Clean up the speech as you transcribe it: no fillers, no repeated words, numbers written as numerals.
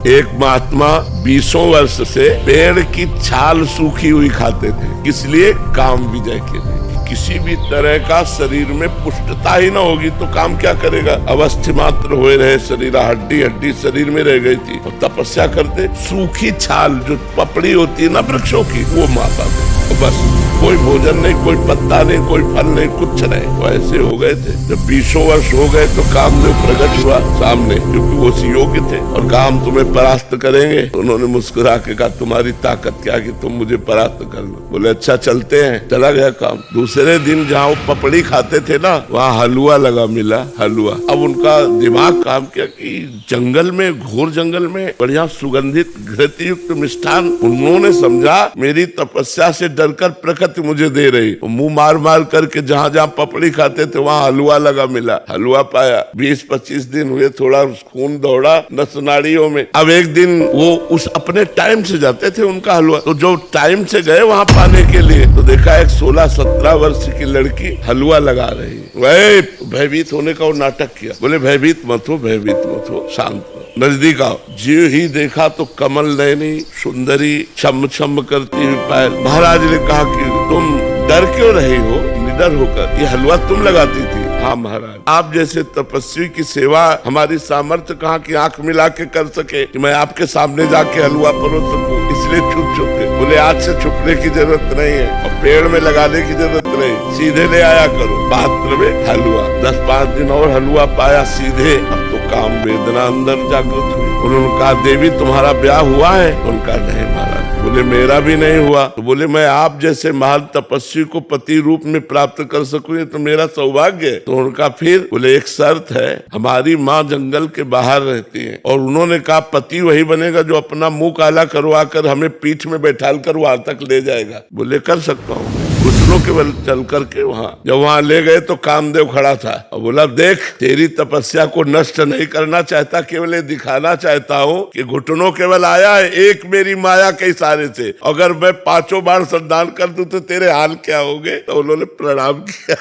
एक महात्मा 20 वर्ष से पेड़ की छाल सूखी हुई खाते थे, किस लिए? काम विजय के लिए। किसी भी तरह का शरीर में पुष्टता ही ना होगी तो काम क्या करेगा? अवस्थि मात्र हुए रहे शरीर, हड्डी हड्डी शरीर में रह गई थी और तपस्या करते। सूखी छाल जो पपड़ी होती है ना वृक्षों की, वो माता थे। बस कोई भोजन नहीं, कोई पत्ता नहीं, कोई फल नहीं, कुछ नहीं। वो ऐसे हो गए थे। जब 20 वर्ष हो गए तो कामदेव प्रकट हुआ सामने, क्योंकि वो योग्य थे और कहा हम तुम्हें परास्त करेंगे। तो उन्होंने मुस्कुरा के कहा तुम्हारी ताकत क्या कि तुम मुझे परास्त कर लो। बोले अच्छा चलते हैं। चला गया काम। दूसरे दिन जहाँ वो पपड़ी खाते थे ना, वहाँ हलवा लगा मिला, हलवा। अब उनका दिमाग काम किया कि जंगल में, घोर जंगल में बढ़िया सुगंधित घृत युक्त मिष्ठान। उन्होंने समझा मेरी तपस्या से डरकर प्रकृति मुझे दे रही। मुंह मार मार करके जहाँ जहाँ पपड़ी खाते थे वहाँ हलवा लगा मिला, हलवा पाया। 20-25 दिन हुए, थोड़ा खून दौड़ा नस नाड़ियों में। अब एक दिन वो उस अपने टाइम से जाते थे उनका हलवा, तो जो टाइम से गए वहाँ पाने के लिए, तो देखा एक 16-17 वर्ष की लड़की हलवा लगा रही। वही भयभीत होने का वो नाटक किया। बोले भयभीत मत हो, भयभीत मत हो, शांत हो, नजदीक आओ। जीव ही देखा तो कमल नयनी सुंदरी छम छम करती हुई पायल। महाराज ने कहा कि तुम डर क्यों रही हो निडर होकर? ये हलवा तुम लगाती थी? हाँ महाराज, आप जैसे तपस्वी की सेवा हमारी सामर्थ्य कहाँ की आंख मिला के कर सके कि मैं आपके सामने जाके हलवा परोस सकूं, इसलिए छुप छुप के। बोले आज से छुपने की जरूरत नहीं है और पेड़ में लगाने की जरूरत नहीं, सीधे ले आया करो पात्र में हलवा। 10-5 दिन और हलवा पाया सीधे। अब तो काम वेदना अंदर जागृत हुई। उन्होंने कहा देवी तुम्हारा ब्याह हुआ है? उनका नहीं महाराज। बोले मेरा भी नहीं हुआ। तो बोले मैं आप जैसे महान तपस्वी को पति रूप में प्राप्त कर सकूं तो मेरा सौभाग्य है। तो उनका फिर बोले एक शर्त है, हमारी माँ जंगल के बाहर रहती है और उन्होंने कहा पति वही बनेगा जो अपना मुंह काला करवा कर हमें पीठ में बैठाल कर वहां तक ले जाएगा। बोले कर सकता हूँ। घुटनों के बल चल करके जब वहां ले गए तो कामदेव खड़ा था और बोला देख तेरी तपस्या को नष्ट नहीं करना चाहता, केवल ये दिखाना चाहता हूँ कि घुटनों केवल आया है एक मेरी माया के इशारे से। अगर मैं 5 बार संदान कर दूं तो तेरे हाल क्या होंगे? तो उन्होंने प्रणाम किया।